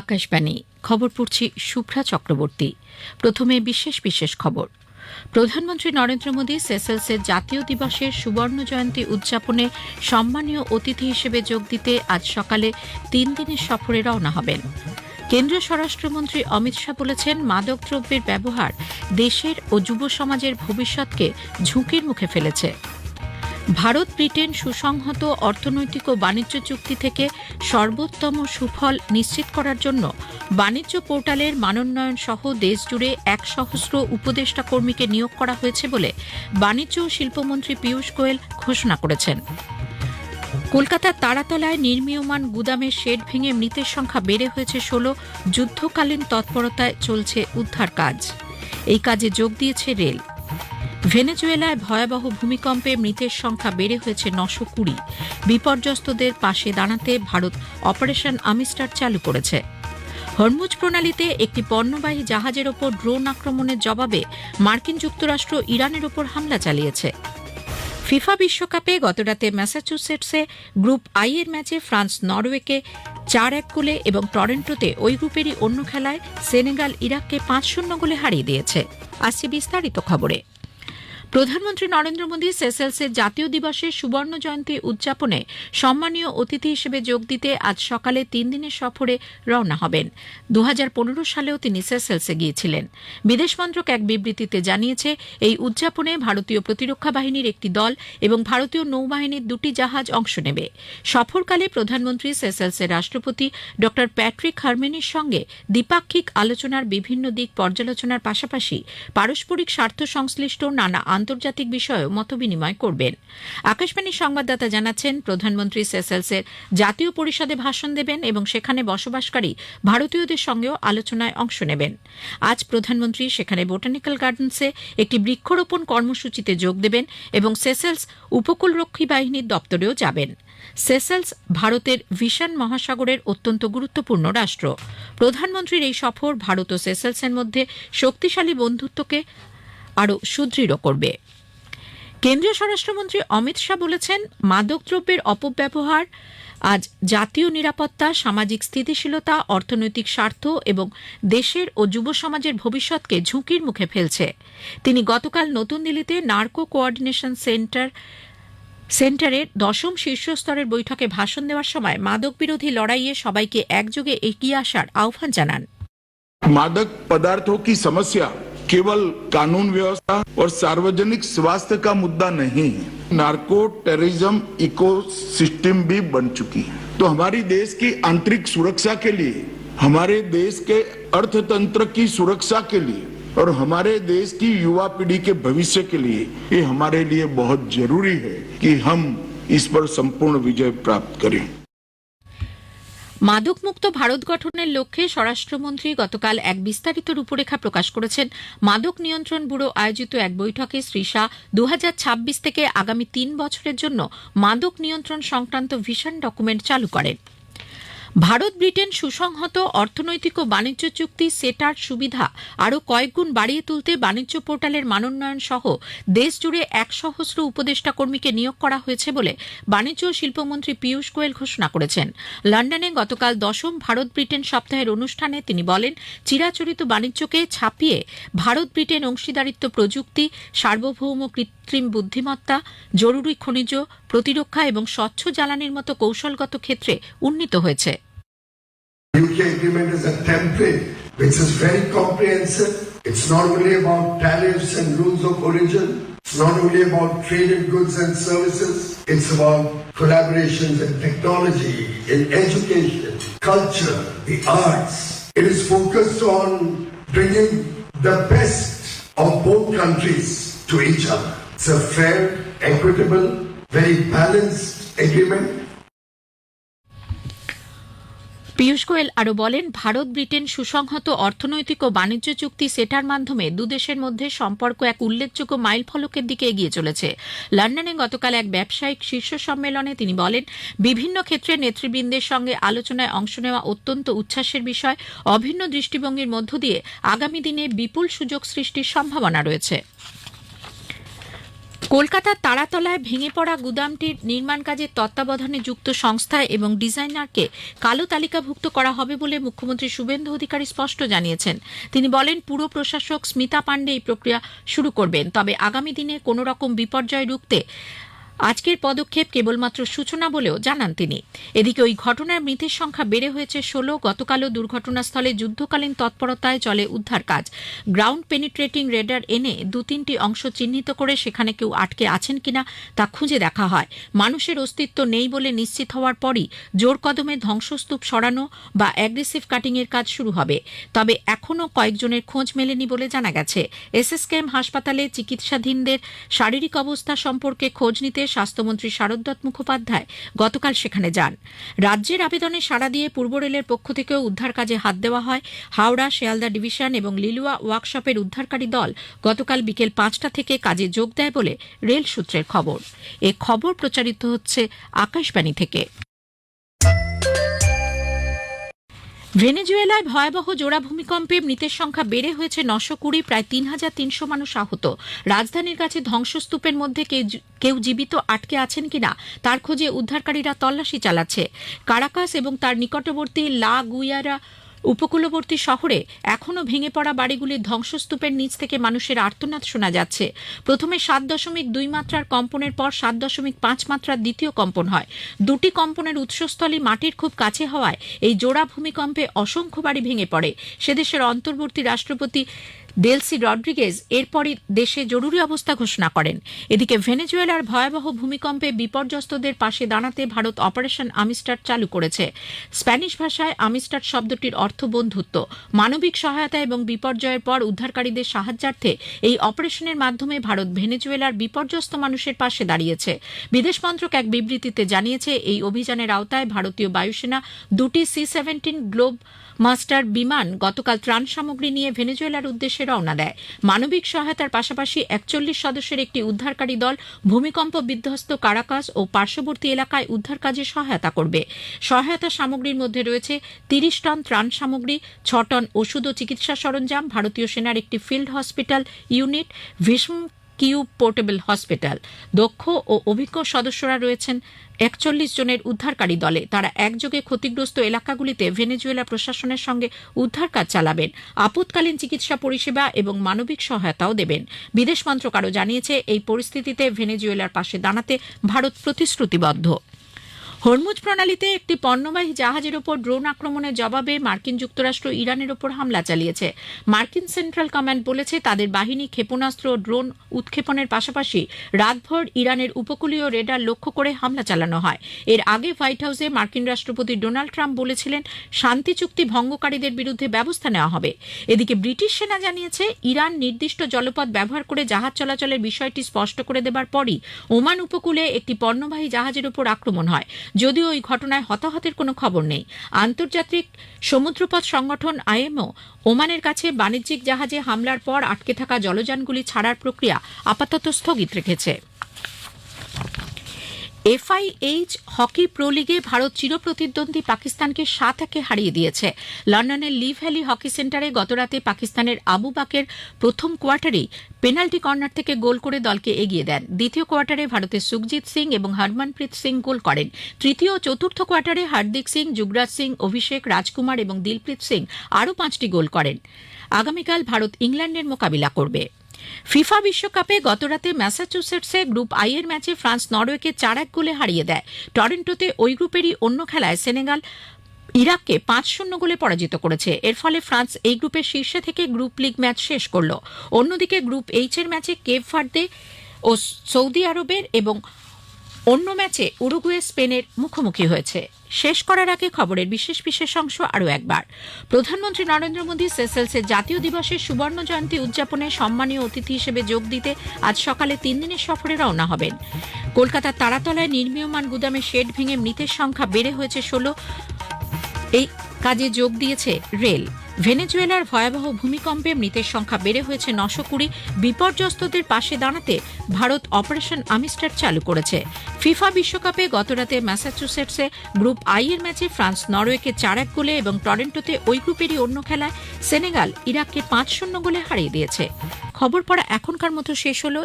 আকাশবাণী খবর পড়ছি শুভ্রা চক্রবর্তী। প্রথমে বিশেষ খবর। প্রধানমন্ত্রী নরেন্দ্র মোদী সেসেলসের জাতীয় দিবসের সুবর্ণ জয়ন্তী উদযাপনে সম্মানীয় অতিথি হিসেবে যোগ দিতে আজ সকালে 3 দিনের সফরে রওনা হবেন। কেন্দ্রীয় স্বরাষ্ট্রমন্ত্রী অমিত শাহ বলেছেন, মাদক দ্রব্যের ব্যবহার দেশের ও যুব সমাজের ভবিষ্যৎকে ঝুঁকির মুখে ফেলেছে। ভারত ব্রিটেন সুসংহত অর্থনৈতিক ও বাণিজ্য চুক্তি থেকে সর্বোত্তম সুফল নিশ্চিত করার জন্য বাণিজ্য পোর্টালের মানোন্নয়ন সহ দেশজুড়ে 100 উপদেষ্টা কর্মীকে নিয়োগ করা হয়েছে বলে বাণিজ্য ও শিল্পমন্ত্রী পীযূষ গোয়েল ঘোষণা করেছেন। কলকাতার তারাতলায় নির্মীয়মান গুদামের শেড ভেঙে মৃতের সংখ্যা বেড়ে হয়েছে 16। যুদ্ধকালীন তৎপরতায় চলছে উদ্ধার কাজ। এই কাজে যোগ দিয়েছে রেল। ভেনেজুয়েলায় ভয়াবহ ভূমিকম্পে মৃতের সংখ্যা বেড়ে হয়েছে 920। বিপর্যস্তদের পাশে দাঁড়াতে ভারত অপারেশন আমিস্টার চালু করেছে। হরমুজ প্রণালীতে একটি পণ্যবাহী জাহাজের ওপর ড্রোন আক্রমণের জবাবে মার্কিন যুক্তরাষ্ট্র ইরানের ওপর হামলা চালিয়েছে। ফিফা বিশ্বকাপে গতরাতে ম্যাসাচুসেটসে গ্রুপ আই এর ম্যাচে ফ্রান্স নরওয়েকে 4-1 গোলে এবং টরন্টোতে ওই গ্রুপেরই অন্য খেলায় সেনেগাল ইরাককে 5-0 গোলে হারিয়ে দিয়েছে। আসছে বিস্তারিত খবরে। প্রধানমন্ত্রী নরেন্দ্র মোদী সেসেলসের জাতীয় দিবসের সুবর্ণ জয়ন্তী উদযাপনে সম্মানীয় অতিথি হিসেবে যোগ দিতে আজ সকালে 3 দিনের সফরে রওনা হবেন। 2015 সালেও তিনি সেসেলসে গিয়েছিলেন। বিদেশ মন্ত্রক এক বিবৃতিতে জানিয়েছে, এই উদযাপনে ভারতীয় প্রতিরক্ষা বাহিনীর একটি দল এবং ভারতীয় নৌবাহিনীর 2টি জাহাজ অংশ নেবে। সফরকালে প্রধানমন্ত্রী সেসেলসের রাষ্ট্রপতি ড প্যাট্রিক হারমেনির সঙ্গে দ্বিপাক্ষিক আলোচনার বিভিন্ন দিক পর্যালোচনার পাশাপাশি পারস্পরিক স্বার্থ সংশ্লিষ্ট নানা আন্তর্জাতিক বিষয়েও মতবিনিময় করবেন। আকাশবাণীর সংবাদদাতা জানাচ্ছেন, প্রধানমন্ত্রী সেসেলসের জাতীয় পরিষদে ভাষণ দেবেন এবং সেখানে বসবাসকারী ভারতীয়দের সঙ্গেও আলোচনায় অংশ নেবেন। আজ প্রধানমন্ত্রী সেখানে বোটানিক্যাল গার্ডেন্সে একটি বৃক্ষরোপণ কর্মসূচিতে যোগ দেবেন এবং সেসেলস উপকূলরক্ষী বাহিনীর দপ্তরেও যাবেন। সেসেলস ভারতের ভিশন মহাসাগরের অত্যন্ত গুরুত্বপূর্ণ রাষ্ট্র। প্রধানমন্ত্রীর এই সফর ভারত ও সেসেলসের মধ্যে শক্তিশালী বন্ধুত্বকে আরও সুদৃঢ় করবে। কেন্দ্রীয় স্বরাষ্ট্রমন্ত্রী অমিত শাহ বলেছেন, মাদকদ্রব্যের অপব্যবহার আজ জাতীয় নিরাপত্তা, সামাজিক স্থিতিশীলতা, অর্থনৈতিক স্বার্থ এবং দেশের ও যুব সমাজের ভবিষ্যৎকে ঝুঁকির মুখে ফেলছে। তিনি গতকাল নতুন দিল্লিতে নার্কো কোঅর্ডিনেশন সেন্টারের 10ম শীর্ষস্তরের বৈঠকে ভাষণ দেওয়ার সময় মাদক বিরোধী লড়াইয়ে সবাইকে একযোগে এগিয়ে আসার আহ্বান জানান। मादक पदार्थों की समस्या केवल कानून व्यवस्था और सार्वजनिक स्वास्थ्य का मुद्दा नहीं, नार्को टेररिज्म इकोसिस्टम भी बन चुकी है। तो हमारी देश की आंतरिक सुरक्षा के लिए, हमारे देश के अर्थतंत्र की सुरक्षा के लिए और हमारे देश की युवा पीढ़ी के भविष्य के लिए ये हमारे लिए बहुत जरूरी है कि हम इस पर संपूर्ण विजय प्राप्त करें। মাদকমুক্ত ভারত গঠনের লক্ষ্যে স্বরাষ্ট্রমন্ত্রী গতকাল এক বিস্তারিত রূপরেখা প্রকাশ করেছেন। মাদক নিয়ন্ত্রণ ব্যুরো আয়োজিত এক বৈঠকে শ্রী শাহ 2026 থেকে আগামী 3 বছরের জন্য মাদক নিয়ন্ত্রণ সংক্রান্ত ভিশন ডকুমেন্ট চালু করেন। ভারত ব্রিটেন সুসংহত অর্থনৈতিক ও বাণিজ্য চুক্তি সেটার সুবিধা আরও কয়েকগুণ বাড়িয়ে তুলতে বাণিজ্য পোর্টালের মানোন্নয়ন সহ দেশজুড়ে 100 উপদেষ্টা কর্মীকে নিয়োগ করা হয়েছে বলে বাণিজ্য ও শিল্পমন্ত্রী পীযূষ গোয়েল ঘোষণা করেছেন। লন্ডনে গতকাল 10ম ভারত ব্রিটেন সপ্তাহের অনুষ্ঠানে তিনি বলেন, চিরাচরিত বাণিজ্যকে ছাপিয়ে ভারত ব্রিটেন অংশীদারিত্ব প্রযুক্তি, সার্বভৌম কৃত্রিম বুদ্ধিমত্তা, জরুরি খনিজ, প্রতিরক্ষা এবং স্বচ্ছ জ্বালানির মতো কৌশলগত ক্ষেত্রে উন্নীত হয়েছে। UK agreement is a template which is very comprehensive. It's not only about tariffs and rules of origin. It's not only about traded goods and services. It's about collaborations in technology, in education, culture, the arts. It is focused on bringing the best of both countries to each other. It's a fair, equitable, very balanced agreement. Piyush Goyal আরও বলেন, Bharat Britain সুসংহত অর্থনৈতিক ও বাণিজ্য চুক্তি সেটার মাধ্যমে দুদেশের মধ্যে সম্পর্ক এক উল্লেখযোগ্য মাইলফলকের দিকে এগিয়ে চলেছে। লন্ডনে গতকাল এক ব্যবসায়িক শীর্ষ সম্মেলনে তিনি বলেন, বিভিন্ন ক্ষেত্রে নেতৃবৃন্দের সঙ্গে আলোচনায় অংশ নেওয়া অত্যন্ত উচ্ছ্বাসের বিষয়। অভিন্ন দৃষ্টিভঙ্গির মধ্য দিয়ে আগামী দিনে বিপুল সুযোগ সৃষ্টির সম্ভাবনা রয়েছে। কলকাতার তারাতলায় ভেঙে পড়া গুদামটির নির্মাণ কাজের তত্ত্বাবধানে যুক্ত সংস্থা এবং ডিজাইনারকে কালো তালিকাভুক্ত করা হবে বলে মুখ্যমন্ত্রী শুভেন্দু অধিকারী স্পষ্ট জানিয়েছেন। তিনি বলেন, পুর প্রশাসক স্মিতা পাণ্ডে এই প্রক্রিয়া শুরু করবেন, তবে আগামী দিনে কোনো রকম বিপর্যয় রুখতে আজকের পদক্ষেপ কেবলমাত্র সূচনা বলেও জানান তিনি। এদিকে ওই ঘটনার মৃতের সংখ্যা বেড়ে হয়েছে 16। গতকালও দুর্ঘটনাস্থলে যুদ্ধকালীন তৎপরতায় চলে উদ্ধার কাজ। গ্রাউন্ড পেনিট্রেটিং রেডার এনে 2-3টি অংশ চিহ্নিত করে সেখানে কেউ আটকে আছেন কিনা তা খুঁজে দেখা হয়। মানুষের অস্তিত্ব নেই বলে নিশ্চিত হওয়ার পরই জোর কদমে ধ্বংসস্তূপ সরানো বা অ্যাগ্রেসিভ কাটিংয়ের কাজ শুরু হবে। তবে এখনও কয়েকজনের খোঁজ মেলেনি বলে জানা গেছে। এসএসকেএম হাসপাতালে চিকিৎসাধীনদের শারীরিক অবস্থা সম্পর্কে খোঁজ নিতে স্বাস্থ্যমন্ত্রী শারদত্ত মুখোপাধ্যায় গতকাল সেখানে যান। রাজ্যের আবেদনে সাড়া দিয়ে পূর্ব রেলের পক্ষ থেকেও উদ্ধার কাজে হাত দেওয়া হয়। হাওড়া, শিয়ালদা ডিভিশন এবং লিলুয়া ওয়ার্কশপের উদ্ধারকারী দল গতকাল বিকেল 5টা থেকে কাজে যোগ দেয় বলে রেল সূত্রের খবর। এ খবর প্রচারিত হচ্ছে আকাশবাণী থেকে। ভেনেজুয়েলায় ভয়াবহ জোড়া ভূমিকম্পে মৃতের সংখ্যা বেড়ে হয়েছে 920, প্রায় 3,300 মানুষ আহত। রাজধানীর কাছে ধ্বংসস্তূপের মধ্যে কেউ জীবিত আটকে আছেন কিনা তার খোঁজে উদ্ধারকারীরা তল্লাশি চালাচ্ছে। কারাকাস এবং তার নিকটবর্তী লা গুইয়ারা উপকূলবর্তী শহরে এখনও ভেঙে পড়া বাড়িগুলির ধ্বংসস্তূপের নিচ থেকে মানুষের আর্তনাদ শোনা যাচ্ছে। প্রথমে 7.2 মাত্রার কম্পনের পর 7.5 মাত্রার দ্বিতীয় কম্পন হয়। দুটি কম্পনের উৎসস্থলই মাটির খুব কাছে হওয়ায় এই জোড়া ভূমিকম্পে অসংখ্য বাড়ি ভেঙে পড়ে। সেদেশের অন্তর্বর্তী রাষ্ট্রপতি ডেলসি রড্রিগেজ এরপরই দেশে জরুরি অবস্থা ঘোষণা করেন। এদিকে ভেনেজুয়েলার ভয়াবহ ভূমিকম্পে বিপর্যস্তদের পাশে দাঁড়াতে ভারত অপারেশন আমিস্টার চালু করেছে। স্প্যানিশ ভাষায় আমিস্টার শব্দটির অর্থ বন্ধুত্ব। মানবিক সহায়তা এবং বিপর্যয়ের পর উদ্ধারকারীদের সাহায্যার্থে এই অপারেশনের মাধ্যমে ভারত ভেনেজুয়েলার বিপর্যস্ত মানুষের পাশে দাঁড়িয়েছে। বিদেশ মন্ত্রক এক বিবৃতিতে জানিয়েছে, এই অভিযানের আওতায় ভারতীয় বায়ুসেনা 2টি C-17 গ্লোব মাস্টার বিমান গতকাল ত্রাণ সামগ্রী নিয়ে ভেনেজুয়েলার উদ্দেশ্যে রওনা দেয়। মানবিক সহায়তার পাশাপাশি 41 সদস্যের একটি উদ্ধারকারী দল ভূমিকম্প বিধ্বস্ত কারাকাস ও পার্শ্ববর্তী এলাকায় উদ্ধার কাজে সহায়তা করবে। সহায়তা সামগ্রীর মধ্যে রয়েছে 30 টন ত্রাণ সামগ্রী, 6 টন ওষুধ ও চিকিৎসা সরঞ্জাম, ভারতীয় সেনার একটি field hospital unit, Bhishma cube portable hospital. দক্ষ ও অভিজ্ঞ সদস্যরা রয়েছেন 41 জনের উদ্ধারকারী দলে। তারা একযোগে ক্ষতিগ্রস্ত এলাকাগুলিতে ভেনেজুয়েলা প্রশাসনের সঙ্গে উদ্ধার কাজ চালাবেন, আপৎকালীন চিকিৎসা পরিষেবা এবং মানবিক সহায়তাও দেবেন। বিদেশ মন্ত্রক আরও জানিয়েছে, এই পরিস্থিতিতে ভেনেজুয়েলার পাশে দাঁড়াতে ভারত প্রতিশ্রুতিবদ্ধ। হরমুজ প্রণালীতে একটি পণ্যবাহী জাহাজের ওপর ড্রোন আক্রমণের জবাবে মার্কিন যুক্তরাষ্ট্র ইরানের ওপর হামলা চালিয়েছে। মার্কিন সেন্ট্রাল কমান্ড বলেছে, তাদের বাহিনী ক্ষেপণাস্ত্র ও ড্রোন উৎক্ষেপণের পাশাপাশি রাতভর ইরানের উপকূলীয় রেডার লক্ষ্য করে হামলা চালানো হয়। এর আগে হোয়াইট হাউসে মার্কিন রাষ্ট্রপতি ডোনাল্ড ট্রাম্প বলেছিলেন, শান্তি চুক্তি ভঙ্গকারীদের বিরুদ্ধে ব্যবস্থা নেওয়া হবে। এদিকে ব্রিটিশ সেনা জানিয়েছে, ইরান নির্দিষ্ট জলপথ ব্যবহার করে জাহাজ চলাচলের বিষয়টি স্পষ্ট করে দেবার পরই ওমান উপকূলে একটি পণ্যবাহী জাহাজের ওপর আক্রমণ হয়। যদিও ওই ঘটনায় হতাহতের কোনো খবর নেই। আন্তর্জাতিক সমুদ্রপথ সংগঠন IMO ওমানের কাছে বাণিজ্যিক জাহাজে হামলার পর আটকে থাকা জলযানগুলি ছাড়ার প্রক্রিয়া আপাতত স্থগিত রেখেছে। FIH হকি প্রো লিগে ভারত চিরপ্রতিদ্বন্দ্বী পাকিস্তানকে 7-1 হারিয়ে দিয়েছে। লন্ডনের লি ভ্যালি হকি সেন্টারে গতরাতে পাকিস্তানের আবু বাকের প্রথম কোয়ার্টারেই পেনাল্টি কর্নার থেকে গোল করে দলকে এগিয়ে দেন। দ্বিতীয় কোয়ার্টারে ভারতের সুখজিৎ সিং এবং হরমনপ্রীত সিং গোল করেন। তৃতীয় ও চতুর্থ কোয়ার্টারে হার্দিক সিং, যুবরাজ সিং, অভিষেক, রাজকুমার এবং দিলপ্রীত সিং আরও 5টি গোল করেন। আগামীকাল ভারত ইংল্যান্ডের মোকাবিলা করবে। ফিফা বিশ্বকাপে গতরাতে ম্যাসাচুসেটসে গ্রুপ আই এর ম্যাচে ফ্রান্স নরওয়েকে 4-1 গোলে হারিয়ে দেয়। টরন্টোতে ওই গ্রুপেরই অন্য খেলায় সেনেগাল ইরাককে 5-0 গোলে পরাজিত করেছে। এর ফলে ফ্রান্স এই গ্রুপের শীর্ষে থেকে গ্রুপ লিগ ম্যাচ শেষ করল। অন্যদিকে গ্রুপ এইচ এর ম্যাচে কেপ ভার্দে ও সৌদি আরবের এবং অন্য ম্যাচে উরুগুয়ে স্পেনের মুখোমুখি হয়েছে। শেষ করার আগে খবরের বিশেষ অংশ আরও একবার। প্রধানমন্ত্রী নরেন্দ্র মোদী সেসেলসের জাতীয় দিবসের সুবর্ণ জয়ন্তী উদযাপনে সম্মানীয় অতিথি হিসেবে যোগ দিতে আজ সকালে 3 দিনের সফরে রওনা হবেন। কলকাতার তারাতলায় নির্মীয়মান গুদামে শেড ভেঙে মৃতের সংখ্যা বেড়ে হয়েছে 16। এই কাজে যোগ দিয়েছে রেল। ভেনেজুয়েলার ভয়াবহ ভূমিকম্পে মৃতের সংখ্যা বেড়ে হয়েছে 920। বিপর্যস্তদের পাশে দাঁড়াতে ভারত অপারেশন আমিস্টার চালু করেছে। ফিফা বিশ্বকাপে গতরাতে ম্যাসাচুসেটসে গ্রুপ আই এর ম্যাচে ফ্রান্স নরওয়েকে 4-1 গোলে এবং টরন্টোতে ওই গ্রুপেরই অন্য খেলায় সেনেগাল ইরাককে 5-0 গোলে হারিয়ে দিয়েছে। খবর পড়া এখনকার মতো শেষ হলো।